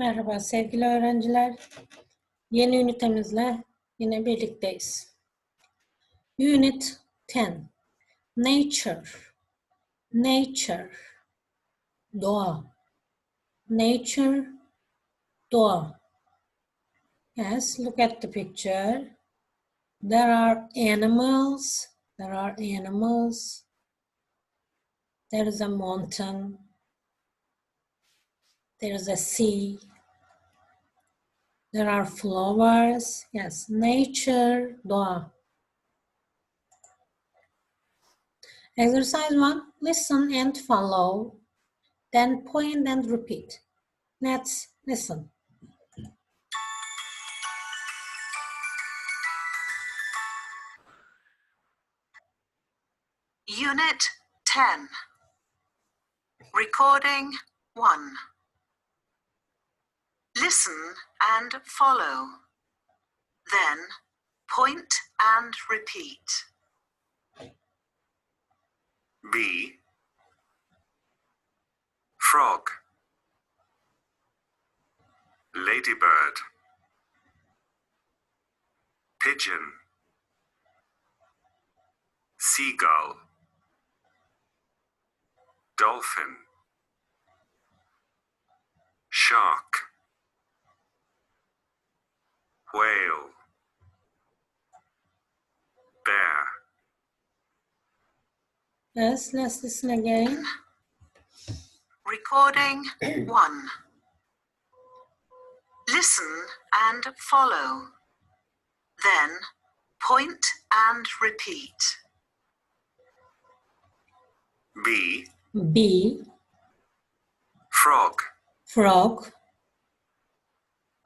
Merhaba sevgili öğrenciler. Yeni ünitemizle yine birlikteyiz. Unit 10. Nature. Nature. Doğa. Nature. Doğa. Yes, look at the picture. There are animals. There are animals. There is a mountain. There is a sea. There are flowers. Yes, nature, doğa. Exercise 1. Listen and follow. Then point and repeat. Let's listen. Unit 10. Recording 1. Listen and follow. Then point and repeat. B. Frog. Ladybird. Pigeon. Seagull. Dolphin. Shark. Whale. Bear. Yes, let's listen again. Recording 1. Listen and follow. Then point and repeat. B. B. Frog. Frog.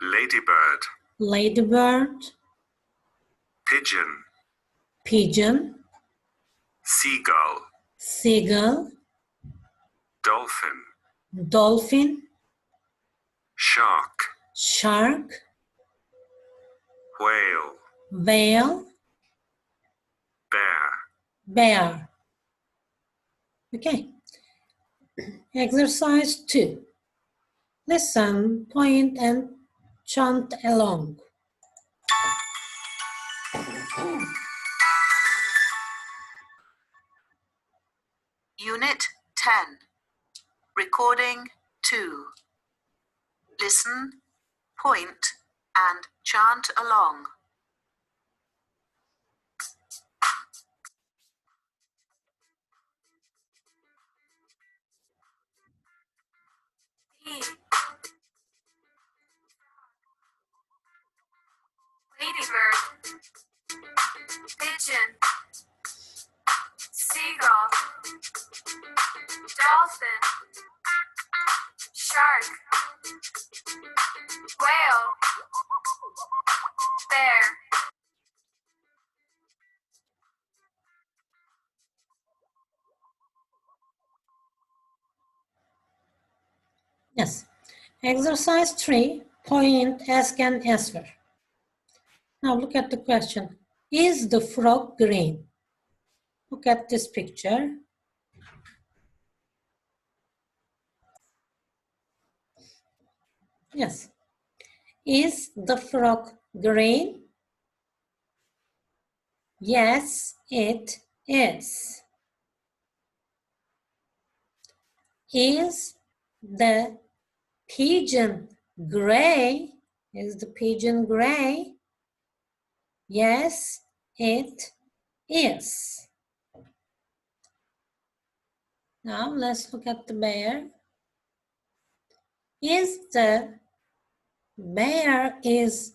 Ladybird. Ladybird. Pigeon. Pigeon. Seagull. Seagull. Dolphin. Dolphin. Shark. Shark. Whale. Whale. Bear. Bear. Okay. Exercise 2. Listen, point, and chant along. Unit 10. Recording 2. Listen, point, and chant along. Ladybird, pigeon, seagull, dolphin, shark, whale, bear. Yes. Exercise 3. Point, ask, and answer. Now look at the question. Is the frog green? Look at this picture. Yes. Is the frog green? Yes, it is. Is the pigeon gray? Is the pigeon gray? Yes, it is. Now let's look at the bear. Is the bear the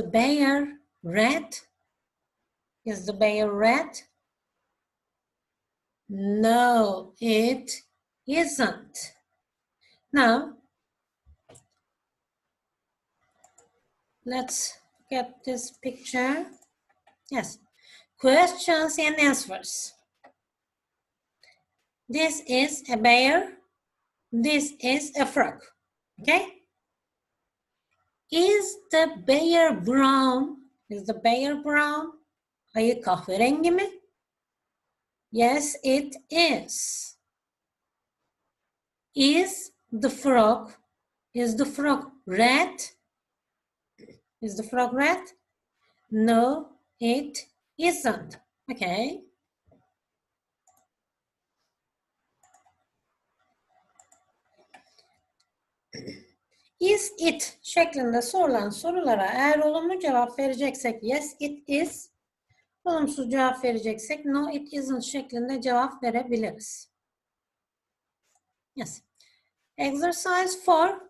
bear red? Is the bear red? No, it isn't. Now, let's get this picture. Yes, questions and answers. This is a bear. This is a frog. Okay? Is the bear brown? Is the bear brown? Ayı kahverengi mi? Yes, it is. Is the frog. Is the frog red? Is the frog red? No, it isn't. Okay. Is it şeklinde sorulan sorulara eğer olumlu cevap vereceksek yes it is, olumsuz cevap vereceksek no it isn't şeklinde cevap verebiliriz. Yes. Exercise 4.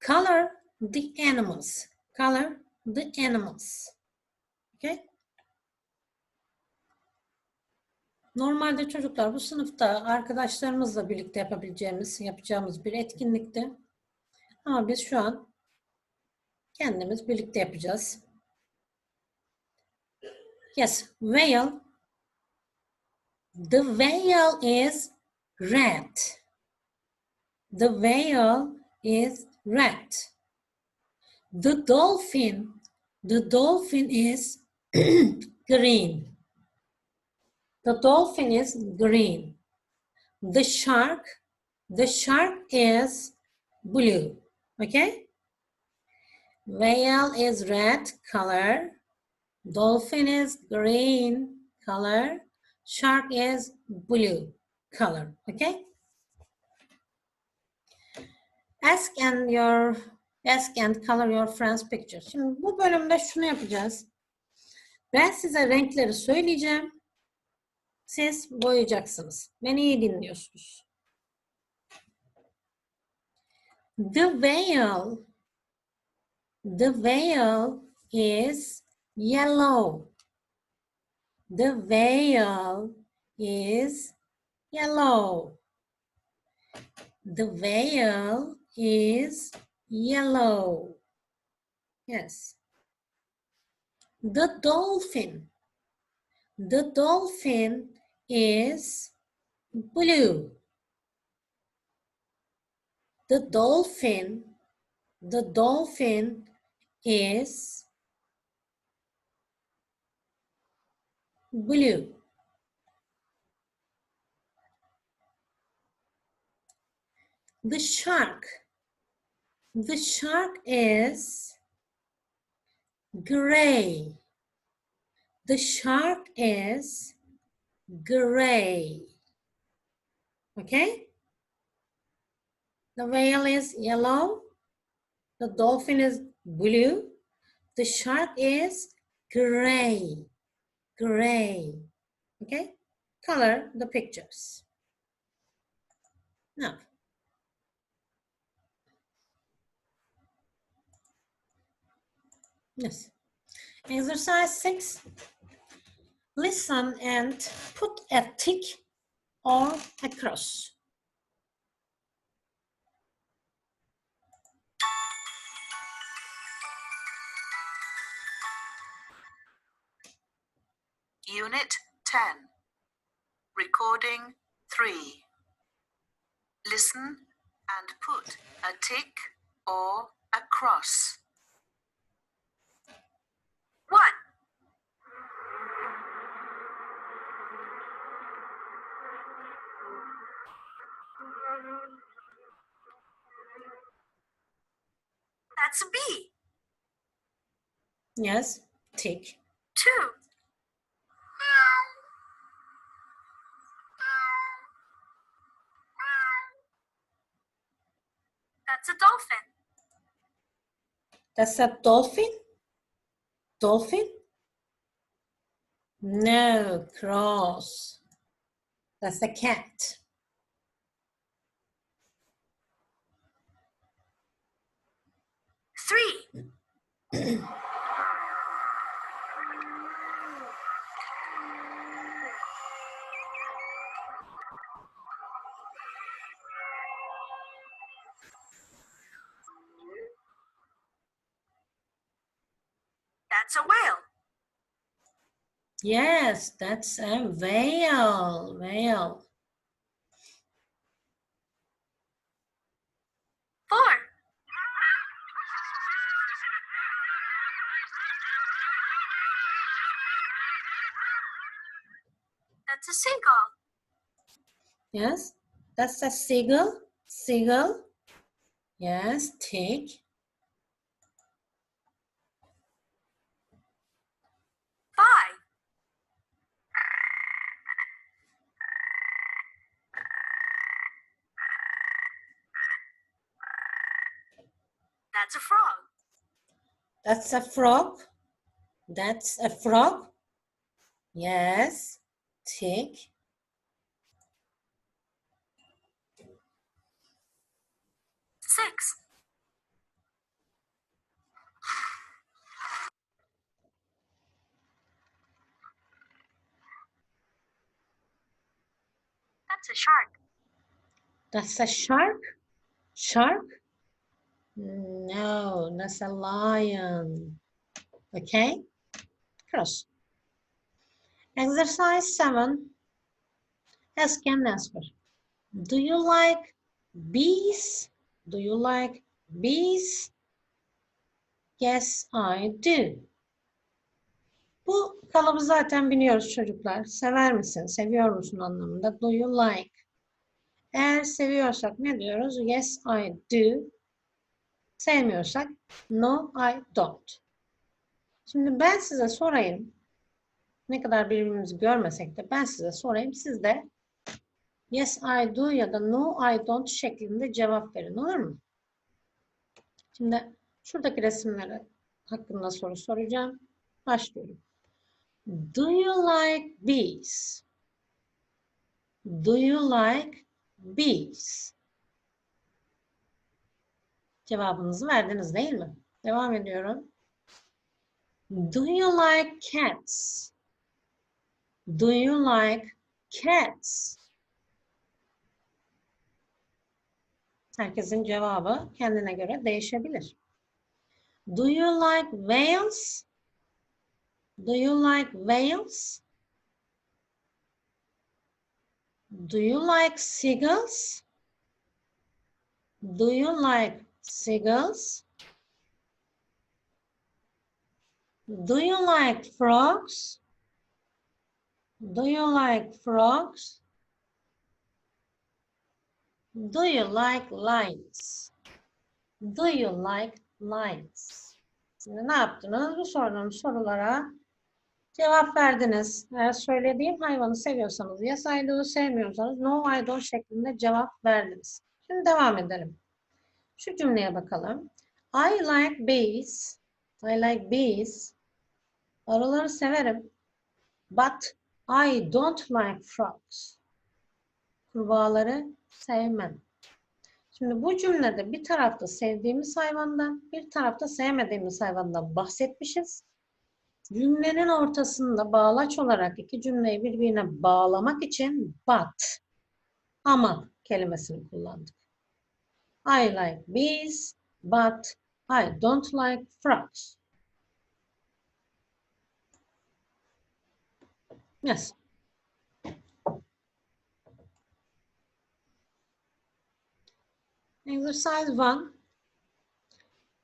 Color the animals. Color the animals. Okay? Normalde çocuklar bu sınıfta arkadaşlarımızla birlikte yapacağımız bir etkinlikti. Ama biz şu an kendimiz birlikte yapacağız. Yes, whale. The whale is red. The whale is red. The dolphin is green. The dolphin is green. The shark is blue. Okay? Whale is red color. Dolphin is green color. Shark is blue color. Okay? Ask and color your friends' pictures. Şimdi bu bölümde şunu yapacağız. Ben size renkleri söyleyeceğim. Siz boyayacaksınız. Beni iyi dinliyorsunuz. The whale is yellow. The whale is yellow. The whale is yellow. Yes. The dolphin is blue. The dolphin is blue. The shark is gray. The shark is gray. Okay? The whale is yellow. The dolphin is blue. The shark is gray. Gray. Okay? Color the pictures. Now, yes. Exercise 6. Listen and put a tick or a cross. Unit 10. Recording 3. Listen and put a tick or a cross. 1, that's a B. Yes, tick. 2, that's a dolphin. That's a dolphin? Dolphin? No, cross. That's a cat. 3, that's a whale. Yes, that's a whale. Whale. 4, that's a seagull. Yes, That's a seagull. Seagull. Yes, tick. 5. That's a frog. That's a frog. That's a frog. Yes, tick. 6. That's a shark. That's a shark. Shark? No, that's a lion. Okay, cross. Exercise 7. Ask and answer. Do you like bees? Do you like bees? Yes, I do. Bu kalıbı zaten biliyoruz çocuklar. Sever misin, seviyor musun anlamında. Do you like? Eğer seviyorsak ne diyoruz? Yes, I do. Sevmiyorsak no, I don't. Şimdi ben size sorayım. Ne kadar birbirimizi görmesek de ben size sorayım. Siz de yes, I do ya da no, I don't şeklinde cevap verin. Olur mu? Şimdi şuradaki resimleri hakkında soru soracağım. Başlıyorum. Do you like bees? Do you like bees? Cevabınızı verdiniz değil mi? Devam ediyorum. Do you like cats? Do you like cats? Herkesin cevabı kendine göre değişebilir. Do you like whales? Do you like whales? Do you like seagulls? Do you like seagulls? Do you like frogs? Do you like frogs? Do you like lions? Do you like lions? Şimdi ne yaptınız? Bu sorduğum sorulara cevap verdiniz. Eğer söylediğim hayvanı seviyorsanız yes I do, sevmiyorsanız no I don't şeklinde cevap verdiniz. Şimdi devam edelim. Şu cümleye bakalım. I like bees. I like bees. Arıları severim. But I don't like frogs. Kurbağaları sevmem. Şimdi bu cümlede bir tarafta sevdiğimiz hayvandan, bir tarafta sevmediğimiz hayvandan bahsetmişiz. Cümlenin ortasında bağlaç olarak iki cümleyi birbirine bağlamak için but, ama kelimesini kullandık. I like bees, but I don't like frogs. Yes. Exercise 1.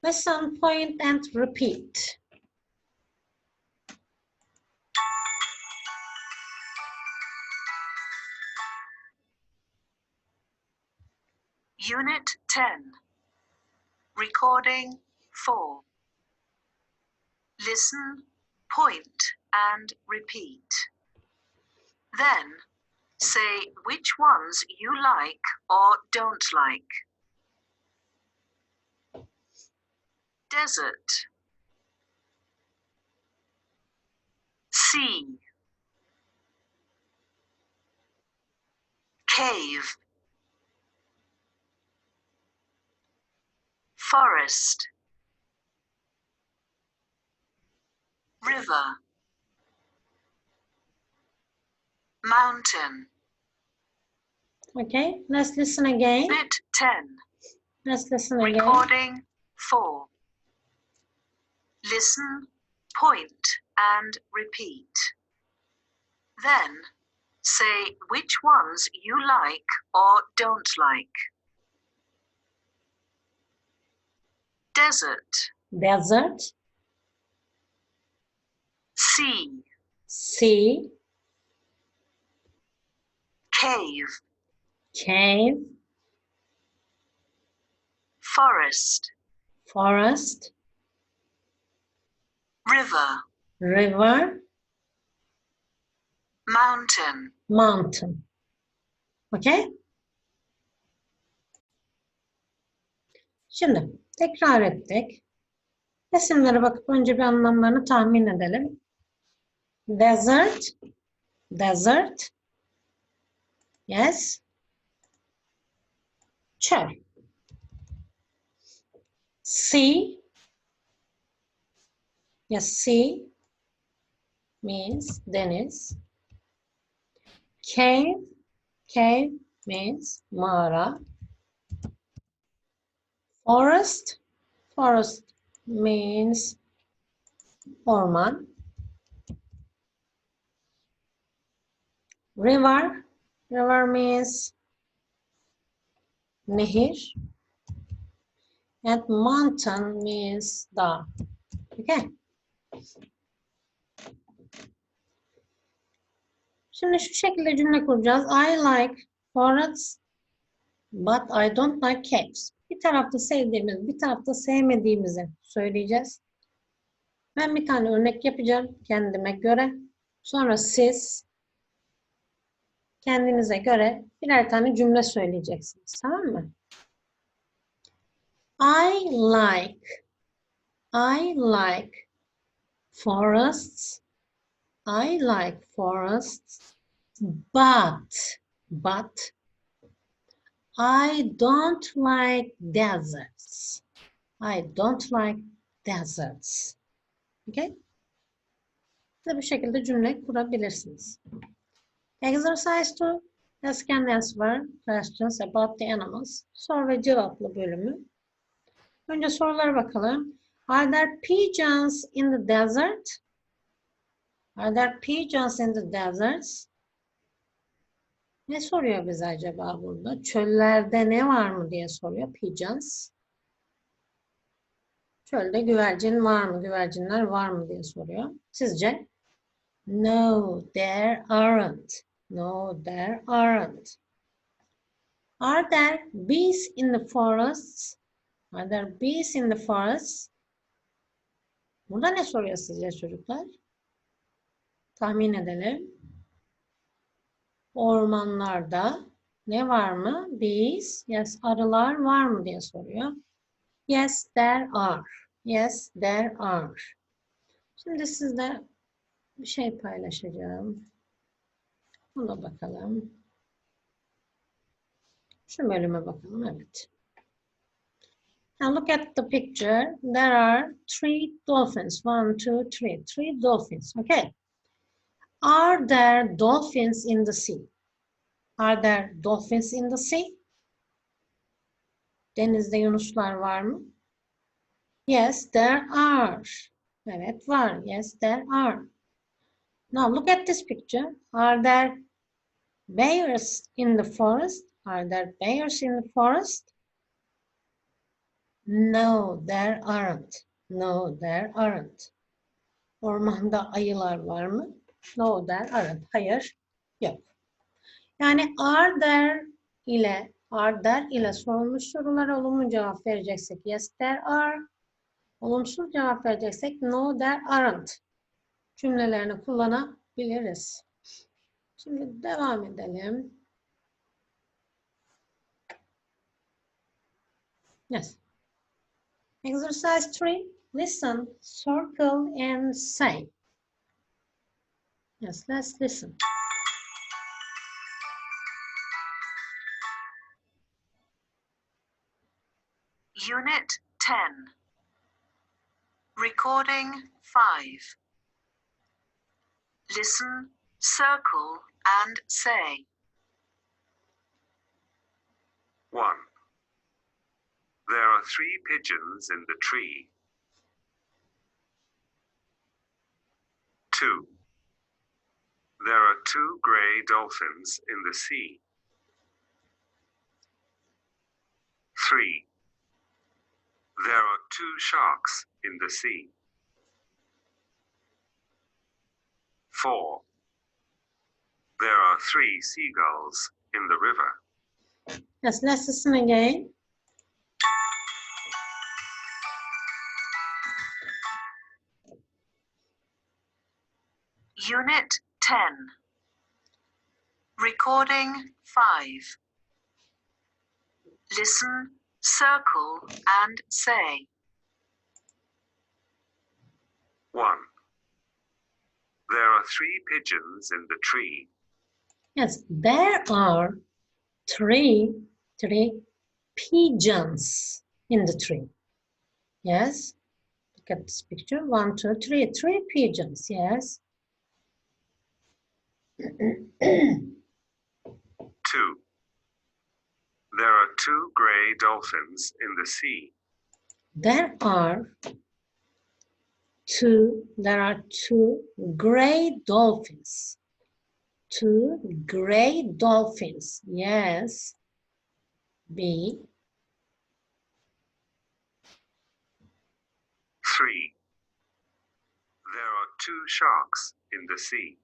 Listen, point, and repeat. Unit 10. Recording 4. Listen, point, and repeat. Then, say which ones you like or don't like. Desert. Sea. Cave. Forest. River. Mountain. Okay, let's listen again. Unit 10. Let's listen again. Recording 4. Listen, point, and repeat. Then, say which ones you like or don't like. Desert. Desert, Sea. sea, Cave. cave, forest, forest, river, river, mountain, mountain. Okay? Şimdi tekrar ettik. Resimlere bakıp önce bir anlamlarını tahmin edelim. Desert, desert. Yes. Çöl. Sea. Yes, sea means deniz. Cave, cave means mağara. Forest, forest means orman. River, river means nehir. And mountain means dağ. Okay. Şimdi şu şekilde cümle kuracağız. I like forests, but I don't like caves. Bir tarafta sevdiğimiz, bir tarafta sevmediğimizi söyleyeceğiz. Ben bir tane örnek yapacağım kendime göre. Sonra siz kendinize göre birer tane cümle söyleyeceksiniz. Tamam mı? I like forests. I like forests, but I don't like deserts. I don't like deserts. Okay? Siz bu şekilde cümle kurabilirsiniz. Exercise 2. Ask and answer questions about the animals. Sor ve cevaplı bölümü. Önce sorulara bakalım. Are there pigeons in the desert? Are there pigeons in the deserts? Ne soruyor bize acaba burada? Çöllerde ne var mı diye soruyor. Pigeons. Çölde güvercin var mı? Güvercinler var mı diye soruyor. Sizce? No, there aren't. No, there aren't. Are there bees in the forests? Are there bees in the forests? Burada ne soruyor sizce çocuklar? Tahmin edelim. Ormanlarda ne var mı? Bees, yes, arılar var mı diye soruyor. Yes, there are. Yes, there are. Şimdi sizle bir şey paylaşacağım. Buna bakalım. Şu bölüme bakalım, evet. Now look at the picture. There are 3 dolphins. 1, 2, 3. 3 dolphins, okay. Are there dolphins in the sea? Are there dolphins in the sea? Denizde yunuslar var mı? Yes, there are. Evet, var. Yes, there are. Now look at this picture. Are there bears in the forest? Are there bears in the forest? No, there aren't. No, there aren't. Ormanda ayılar var mı? No, there aren't. Hayır, yok. Yani are there ile sorulmuş sorulara olumlu cevap vereceksek yes, there are. Olumsuz cevap vereceksek no, there aren't. Cümlelerini kullanabiliriz. Şimdi devam edelim. Yes. Exercise 3. Listen, circle and say. Yes, let's listen. Unit 10. Recording 5. Listen, circle, and say. 1. There are 3 pigeons in the tree. 2. There are 2 grey dolphins in the sea. 3. There are 2 sharks in the sea. 4. There are 3 seagulls in the river. Yes, let's listen again. Unit 10. Recording 5. Listen, circle, and say. 1. There are 3 pigeons in the tree. Yes, there are three pigeons in the tree. Yes, look at this picture. 1, 2, 3. 3 pigeons. Yes. 2. There are 2 grey dolphins in the sea. There are two gray dolphins. 2 gray dolphins. Yes. B. 3. There are 2 sharks in the sea.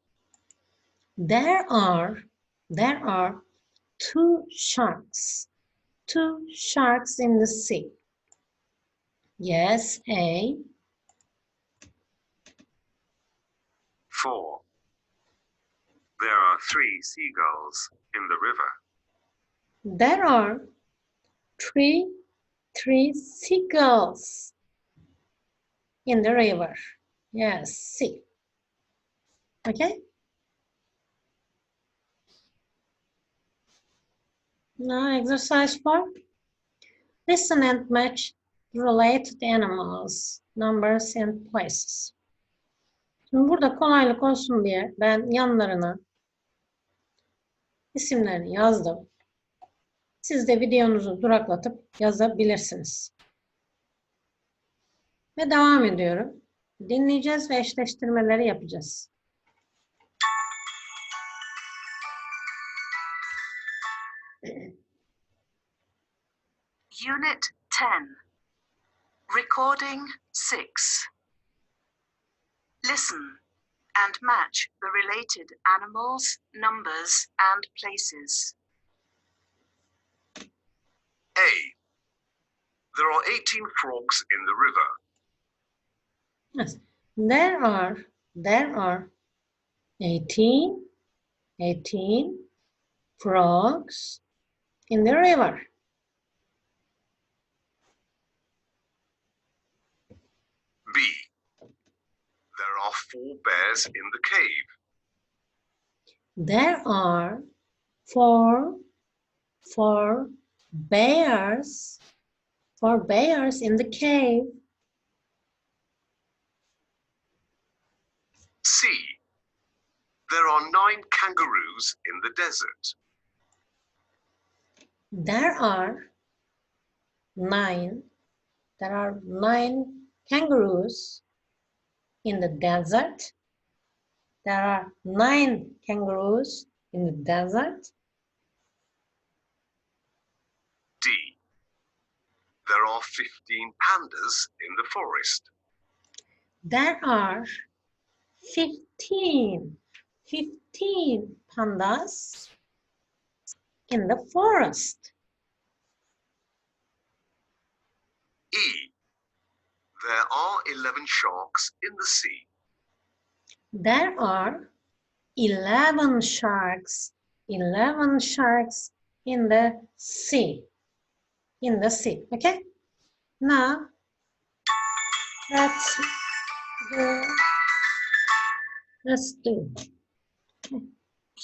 There are 2 sharks. 2 sharks in the sea. Yes, A. 4. There are 3 seagulls in the river. There are three seagulls in the river. Yes, C. Okay. Now exercise 4. Listen and match related animals, numbers and places. Şimdi burada kolaylık olsun diye ben yanlarına isimlerini yazdım. Siz de videonuzu duraklatıp yazabilirsiniz. Ve devam ediyorum. Dinleyeceğiz ve eşleştirmeleri yapacağız. Unit 10. Recording 6. Listen and match the related animals, numbers, and places. A. There are 18 frogs in the river. Yes. There are 18 frogs in the river. B. There are 4 bears in the cave. There are four bears in the cave. C. There are 9 kangaroos in the desert. There are 9 kangaroos in the desert. There are 9 kangaroos in the desert. D. There are 15 pandas in the forest. There are 15 pandas in the forest. E. There are 11 sharks in the sea. There are 11 sharks in the sea. Okay? Now, let's do.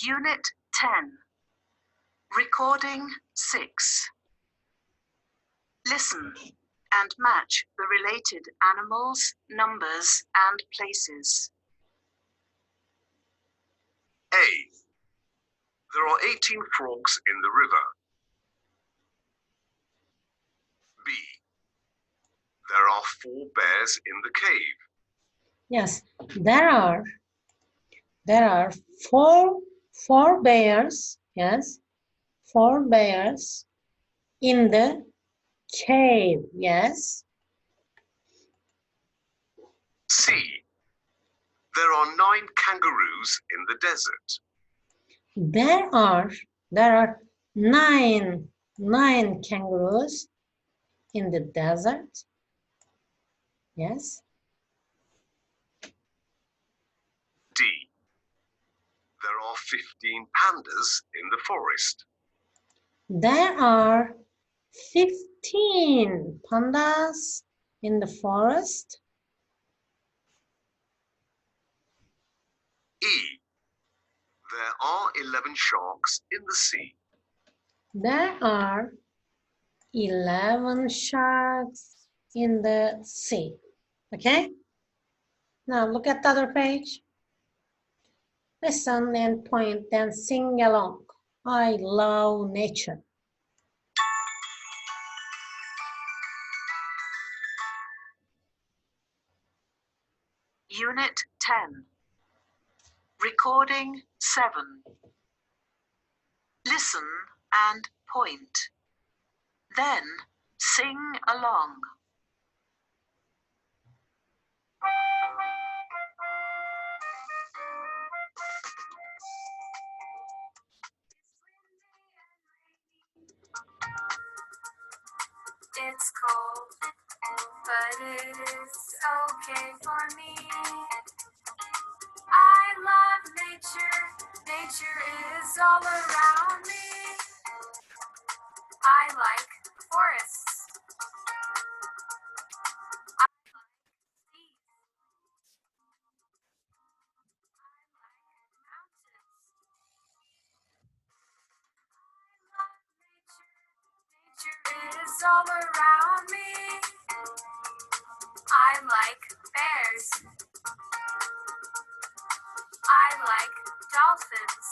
Unit 10. Recording 6. Listen and match the related animals, numbers, and places. A. There are 18 frogs in the river. B. There are 4 bears in the cave. Yes, there are four bears. Yes, 4 bears in the cave. Yes. C. There are 9 kangaroos in the desert. There are 9 9 kangaroos in the desert. Yes. D. There are 15 pandas in the forest. There are 15 pandas in the forest. E. There are 11 sharks in the sea. There are 11 sharks in the sea. Okay? Now look at the other page. Listen and point, then sing along. I love nature. Unit 10. Recording 7. Listen and point. Then sing along. It's cold, but it is okay for me. I love nature. Nature is all around me. I like forests. I like seas. I like mountains. I love nature. Nature is all around me. I like bears. I like dolphins.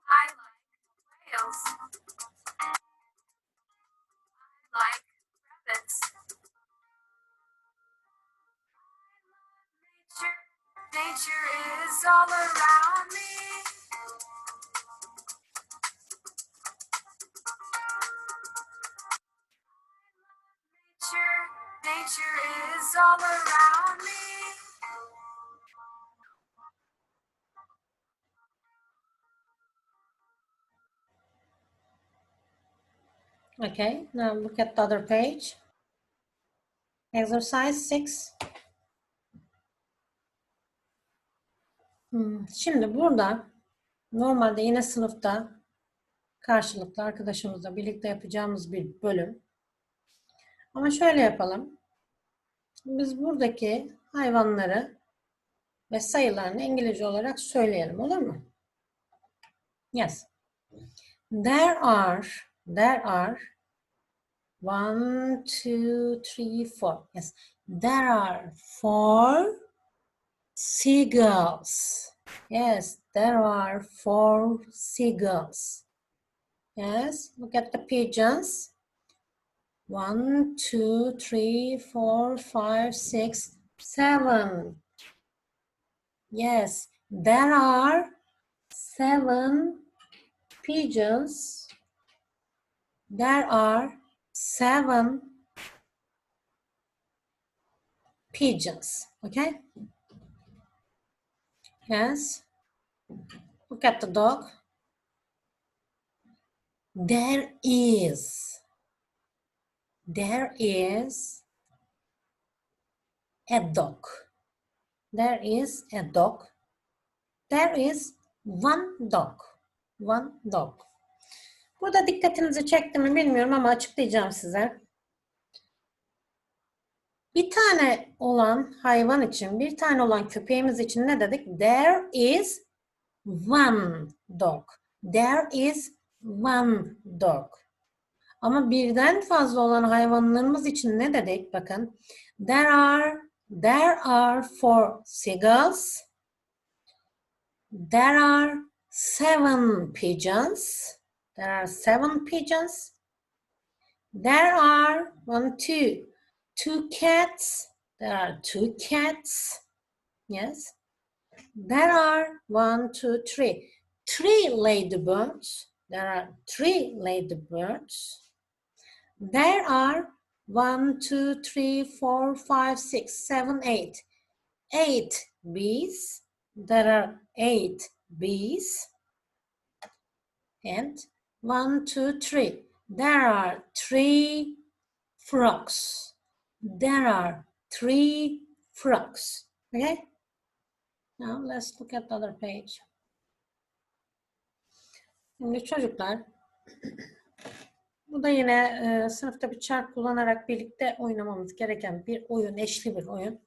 I like whales. I like rabbits. Nature, nature is all around me. Nature, nature is all around me. Okay, now look at the other page. Exercise 6. Şimdi burada normalde yine sınıfta karşılıklı arkadaşımızla birlikte yapacağımız bir bölüm. Ama şöyle yapalım. Biz buradaki hayvanları ve sayılarını İngilizce olarak söyleyelim, olur mu? Yes. There are 1, 2, 3, 4. Yes. There are 4 seagulls. Yes, there are 4 seagulls. Yes, look at the pigeons. 1, 2, 3, 4, 5, 6, 7. Yes, there are 7 pigeons. There are 7 pigeons. Okay? Yes. Look at the dog. There is a dog. There is a dog. There is one dog. One dog. Burada dikkatinizi çekti mi bilmiyorum ama açıklayacağım size. Bir tane olan hayvan için, bir tane olan köpeğimiz için ne dedik? There is one dog. There is one dog. Ama birden fazla olan hayvanlarımız için ne dedik? Bakın. There are 4 seagulls. There are 7 pigeons. There are 7 pigeons. There are 2 cats. There are 2 cats. Yes. There are 3 ladybirds. There are 3 ladybirds. There are 1, 2, 3, 4, 5, 6, 7, 8. 8 bees. There are 8 bees. And 1, 2, 3. There are 3 frogs. There are 3 frogs. Okay? Now let's look at the other page. Şimdi çocuklar, bu da yine sınıfta bir çark kullanarak birlikte oynamamız gereken bir oyun, eşli bir oyun.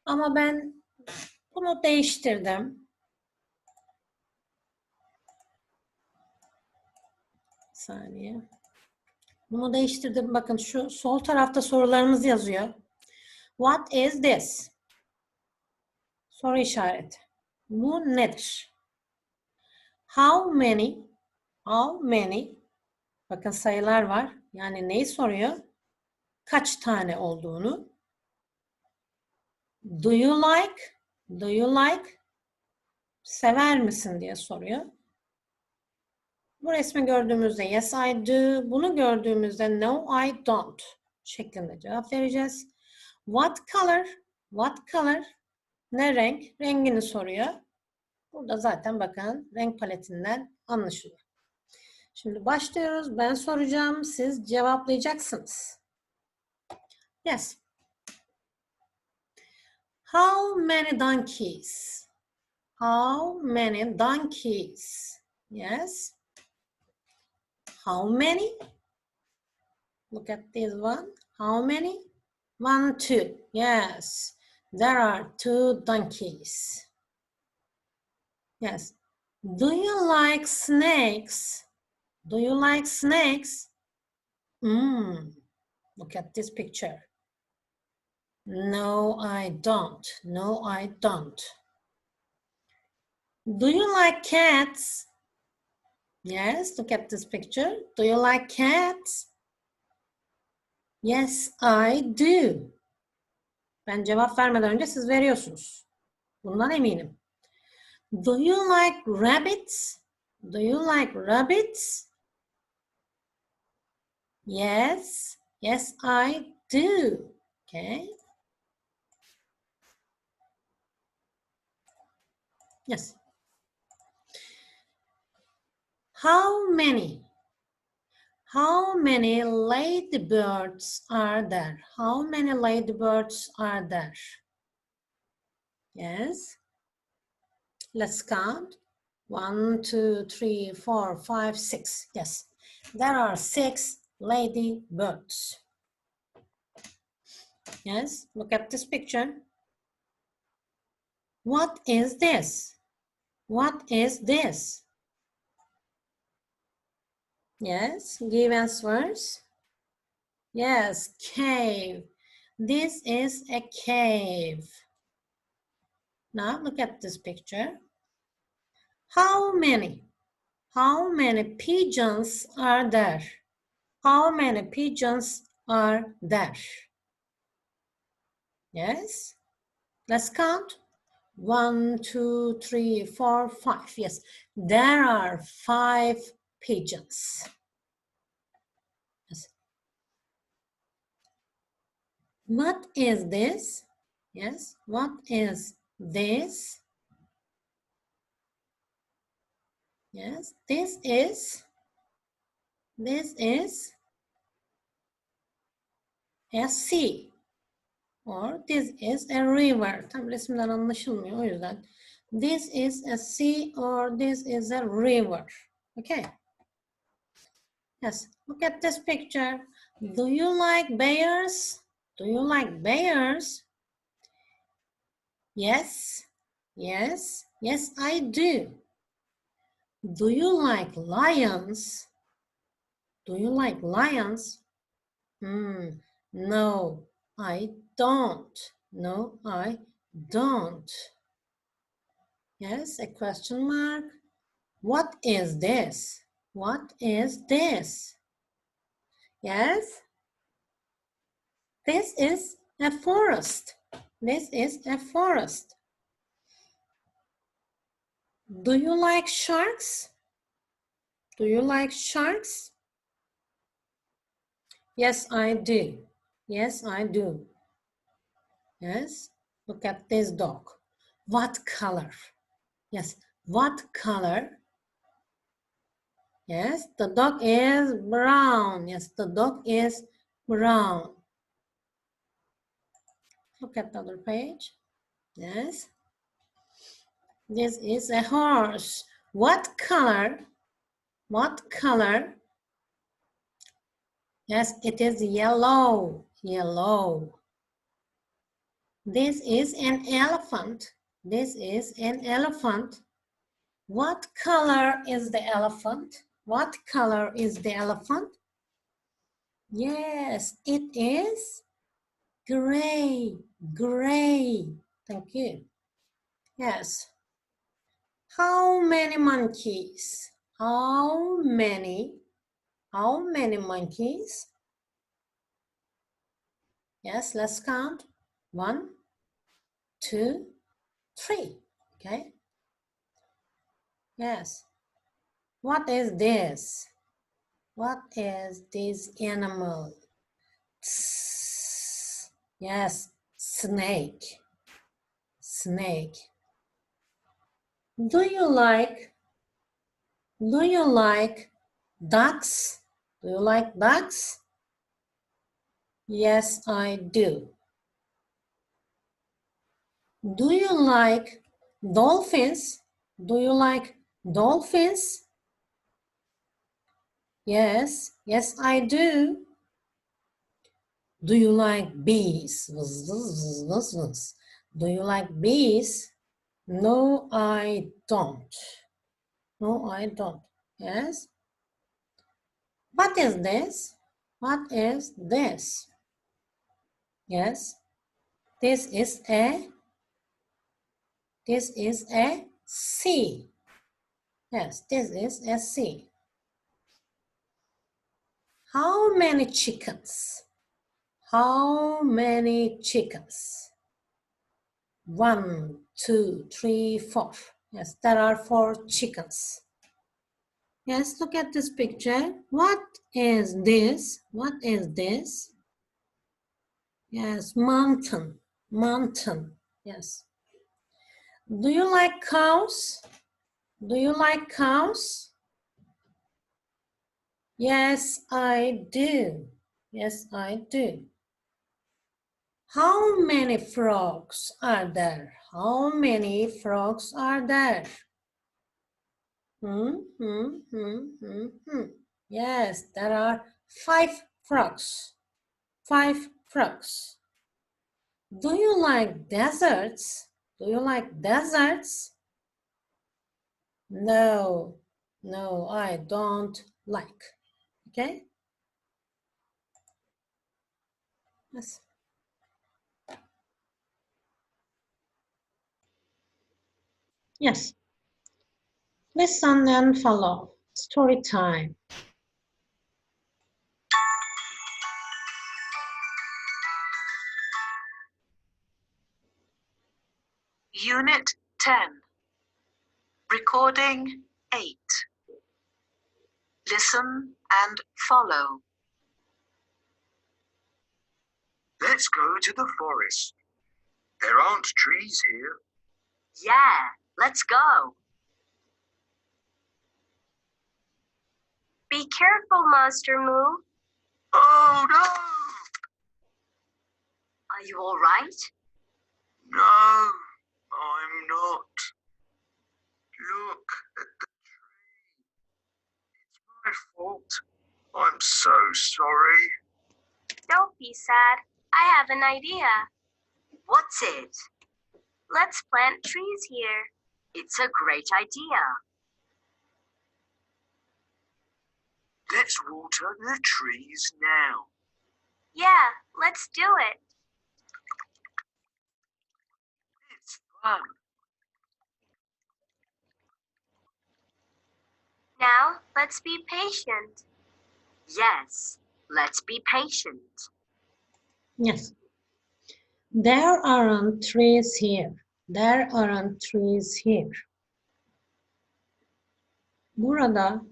Ama ben bunu değiştirdim. Bir saniye. Bunu değiştirdim. Bakın şu sol tarafta sorularımız yazıyor. What is this? Soru işareti. Bu nedir? How many? How many? Bakın sayılar var. Yani neyi soruyor? Kaç tane olduğunu. Do you like? Do you like? Sever misin diye soruyor. Bu resmi gördüğümüzde yes I do. Bunu gördüğümüzde no I don't şeklinde cevap vereceğiz. What color? What color? Ne renk? Rengini soruyor. Burada zaten bakın renk paletinden anlaşılıyor. Şimdi başlıyoruz. Ben soracağım. Siz cevaplayacaksınız. Yes. How many donkeys? How many donkeys? Yes. How many? Look at this one. How many? 1, 2. Yes. There are 2 donkeys. Yes. Do you like snakes? Do you like snakes? Look at this picture. No, I don't. No, I don't. Do you like cats? Yes, look at this picture. Do you like cats? Yes, I do. Ben cevap vermeden önce siz veriyorsunuz. Bundan eminim. Do you like rabbits? Do you like rabbits? Yes, yes, I do. Okay. Yes. How many ladybirds are there? How many ladybirds are there? Yes. Let's count. 1, 2, 3, 4, 5, 6. Yes. There are 6 ladybirds. Yes. Look at this picture. What is this? What is this? Yes. Give answers. Yes. Cave. This is a cave. Now look at this picture. How many pigeons are there? How many pigeons are there? Yes. Let's count. 1, 2, 3, 4, 5. Yes. There are 5 pigeons. Yes. What is this? Yes. What is this? Yes. This is a sea. Or this is a river. Tam resimden anlaşılmıyor o yüzden. This is a sea or this is a river. Okay. Yes. Look at this picture. Do you like bears? Do you like bears? Yes. Yes. Yes, I do. Do you like lions? Do you like lions? No, I don't. No, I don't. Yes, a question mark. What is this? What is this? Yes, this is a forest. This is a forest. Do you like sharks? Do you like sharks? Yes, I do. Yes, I do. Yes, look at this dog. What color? Yes, what color? Yes, the dog is brown. Yes, the dog is brown. Look at the other page. Yes. This is a horse. What color? What color? Yes, it is yellow. Yellow. This is an elephant. This is an elephant. What color is the elephant? What color is the elephant? Yes, it is gray. Gray. Thank you. Yes. How many monkeys? How many monkeys? Yes, let's count. 1, 2, 3. Okay. Yes. What is this? What is this animal? Yes, snake. Snake. Do you like ducks? Do you like ducks? Yes, I do. Do you like dolphins? Do you like dolphins? Yes, yes, I do. Do you like bees? Do you like bees? No, I don't. No, I don't. Yes. What is this? What is this? Yes. This is a sea. Yes, this is a sea. How many chickens? How many chickens? 1, 2, 3, 4. Yes, there are 4 chickens. Yes, look at this picture. What is this? What is this? Yes, mountain. Mountain. Yes. Do you like cows? Do you like cows? Yes, I do. Yes, I do. How many frogs are there? How many frogs are there? Yes, there are 5 frogs. 5 frogs. Do you like deserts? Do you like deserts? No, no, I don't like. Okay? Yes. Yes. Listen and follow. Story time. Unit 10. Recording 8. Listen and follow. Let's go to the forest. There aren't trees here. Yeah, let's go. Be careful, Monster Moo. Oh no! Are you all right? No, I'm not. Look at the tree. It's my fault. I'm so sorry. Don't be sad. I have an idea. What's it? Let's plant trees here. It's a great idea. Let's water the trees now. Yeah, let's do it. It's fun. Now, let's be patient. Yes, let's be patient. Yes. There aren't trees here. There aren't trees here. Burada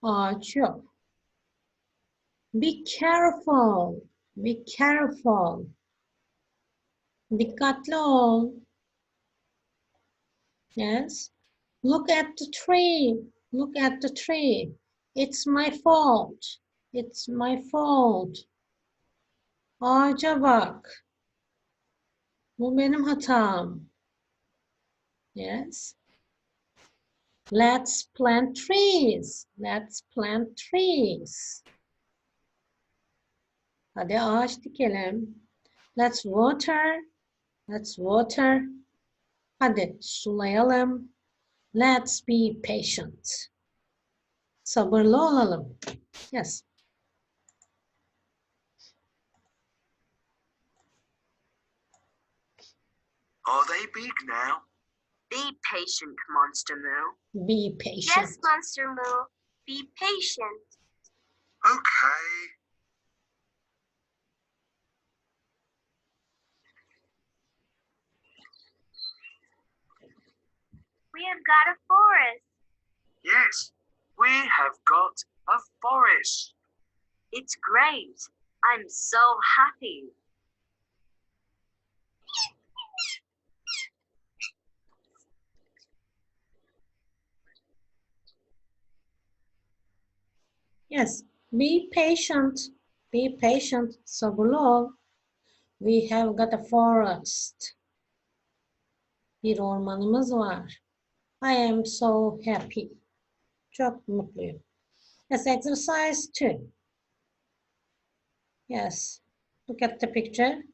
ağaç yok. Be careful. Be careful. Dikkatli ol. Yes. Look at the tree. Look at the tree. It's my fault. It's my fault. Ağaca bak. Bu benim hatam. Yes. Let's plant trees. Let's plant trees. Hadi ağaç dikelim. Let's water. Let's water. Hadi sulayalım. Let's be patient. Sabırlı olalım. Yes. Are they big now? Be patient, Monster Moo. Be patient. Yes, Monster Moo. Be patient. Okay. We have got a forest. Yes, we have got a forest. It's great. I'm so happy. Yes. Be patient. Be patient. Sabırlı ol. We have got a forest. Bir ormanımız var. I am so happy. Çok mutluyum. Yes, exercise 2. Yes. Look at the picture.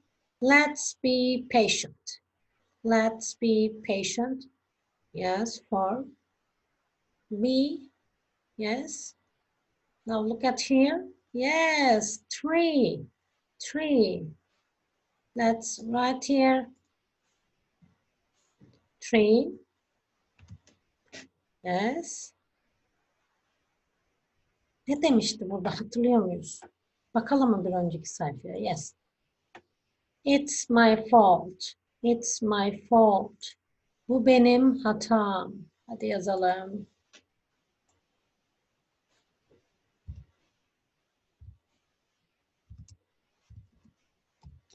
Let's be patient. Let's be patient. Yes, for be. Yes. Now look at here. Yes, tree. Tree. Let's write here. Tree. Yes. Ne demişti burada? Hatırlıyor muyuz? Bakalım mı bir önceki sayfaya? Yes. It's my fault. It's my fault. Bu benim hatam. Hadi yazalım.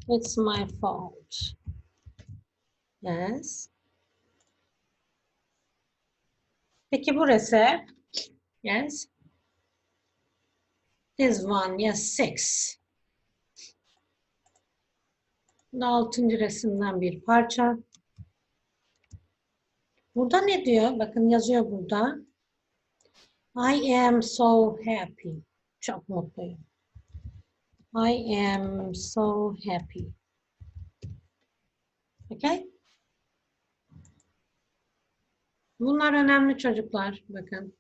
It's my fault. Yes. Peki burası? Yes. This one, yes, 6. Bu da 6. resimden bir parça. Burada ne diyor? Bakın yazıyor burada. I am so happy. Çok mutluyum. I am so happy. Okay? Bunlar önemli çocuklar. Bakın.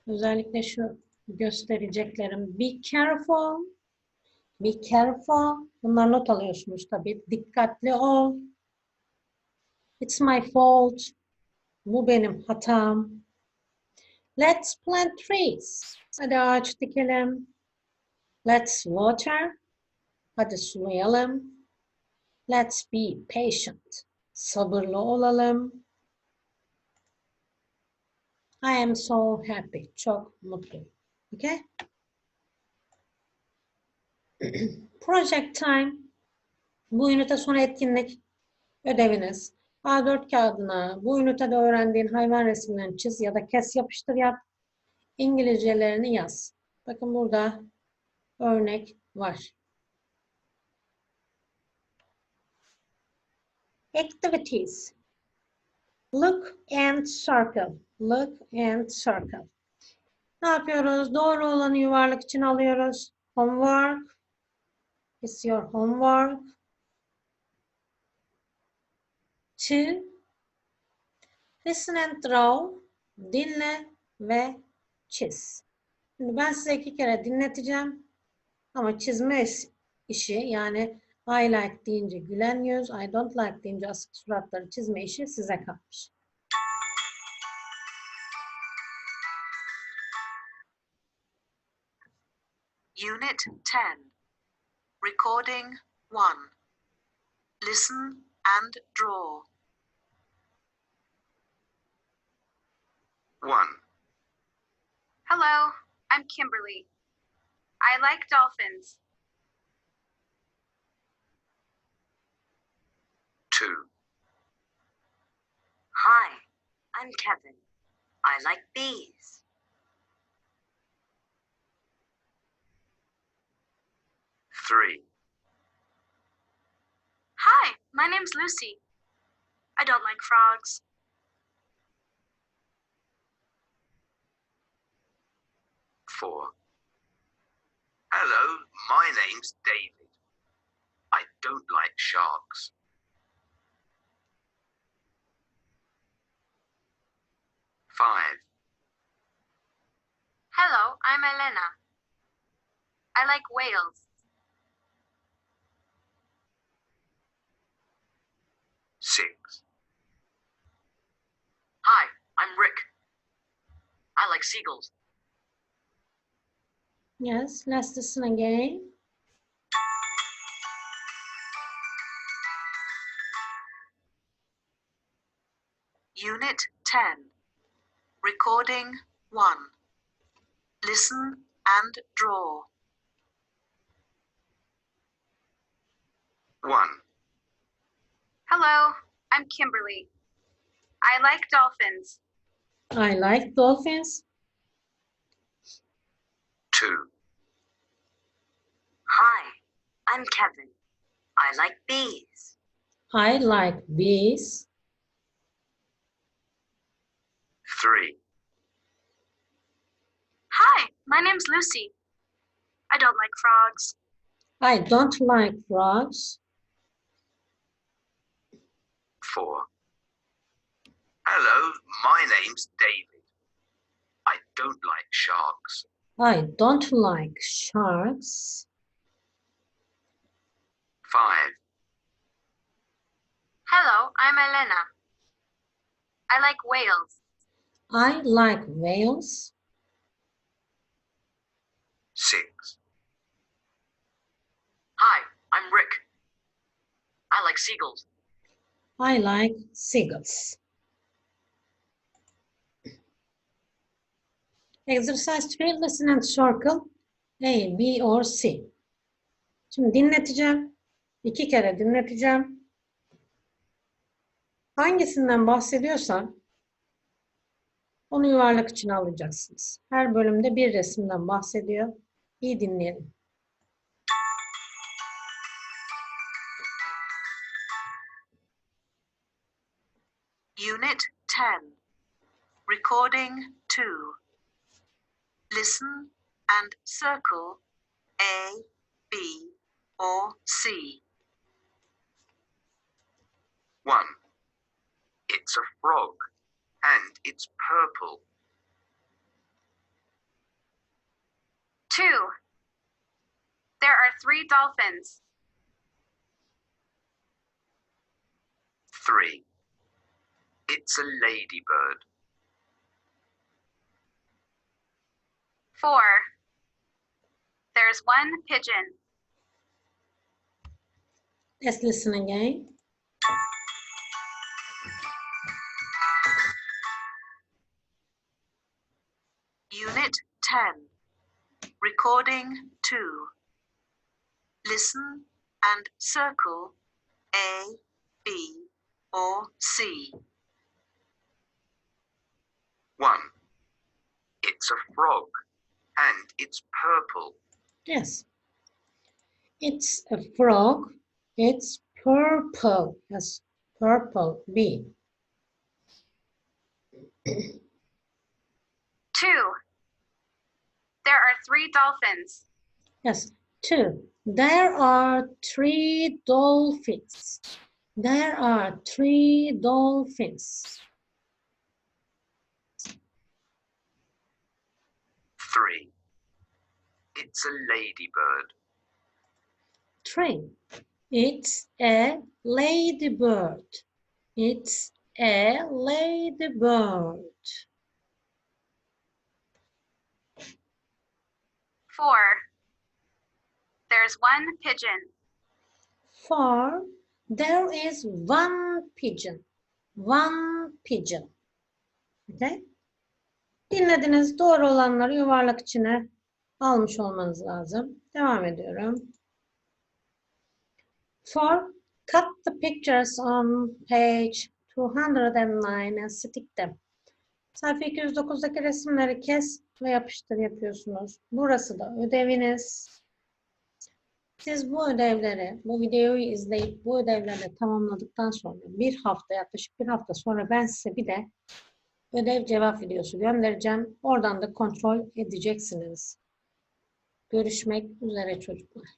Özellikle şu göstereceklerim. Be careful. Be careful. Bunlar not alıyorsunuz tabii. Dikkatli ol. It's my fault. Bu benim hatam. Let's plant trees. Hadi ağaç dikelim. Let's water. Hadi sulayalım. Let's be patient. Sabırlı olalım. I am so happy. Çok mutluyum. Okay? Project time. Bu ünite sonu etkinlik ödeviniz. A4 kağıdına bu ünitede öğrendiğin hayvan resimlerini çiz ya da kes yapıştır yap. İngilizcelerini yaz. Bakın burada örnek var. Activities. Look and circle. Look and circle. Ne yapıyoruz? Doğru olanı yuvarlak için alıyoruz. Homework. It's your homework. 2. Listen and draw. Dinle ve çiz. Şimdi ben size 2 kere dinleteceğim. Ama çizme işi yani I like deyince gülen yüz, I don't like deyince asık suratları çizme işi size kalmış. Unit 10. Recording 1. Listen and draw. 1. Hello, I'm Kimberly. I like dolphins. 2. Hi, I'm Kevin. I like bees. 3, Hi, my name's Lucy. I don't like frogs. 4, hello, my name's David. I don't like sharks. 5, Hello, I'm Elena. I like whales. 6, Hi, I'm Rick. I like seagulls. Yes, let's listen again. Unit 10. Recording 1. Listen and draw. 1, Hello, I'm Kimberly. I like dolphins. I like dolphins. 2, Hi, I'm Kevin. I like bees. I like bees. 3, Hi, my name's Lucy. I don't like frogs. I don't like frogs. 4, hello, my name's David. I don't like sharks. I don't like sharks. 5, Hello, I'm Elena. I like whales. I like whales. 6, Hi, I'm Rick. I like seagulls. I like seagulls. Exercise 3, listen and circle A, B or C. Şimdi dinleteceğim. 2 kere dinleteceğim. Hangisinden bahsediyorsa onu yuvarlak içine alacaksınız. Her bölümde bir resimden bahsediyor. İyi dinleyelim. Unit 10. Recording 2. Listen and circle A, B, or C. 1, it's a frog and it's purple. 2. There are 3 dolphins. 3, it's a ladybird. 4. There's 1 pigeon. Let's listen again. Unit 10. Recording 2. Listen and circle A, B, or C. 1, it's a frog and it's purple. Yes. It's a frog. It's purple. Yes, purple. B. 2. There are 3 dolphins. Yes. 2. There are 3 dolphins. There are 3 dolphins. 3, it's a ladybird. 3. It's a ladybird. It's a ladybird. 4. There's 1 pigeon. 4. There is 1 pigeon. 1 pigeon. Okay? Dinlediniz. Doğru olanları yuvarlak içine almış olmanız lazım. Devam ediyorum. 4. Cut the pictures on page 209 and stick them. Sayfa 209'daki resimleri kes ve yapıştır yapıyorsunuz. Burası da ödeviniz. Siz bu ödevleri, bu videoyu izleyip bu ödevleri tamamladıktan sonra yaklaşık bir hafta sonra ben size bir de ödev cevap videosu göndereceğim. Oradan da kontrol edeceksiniz. Görüşmek üzere çocuklar.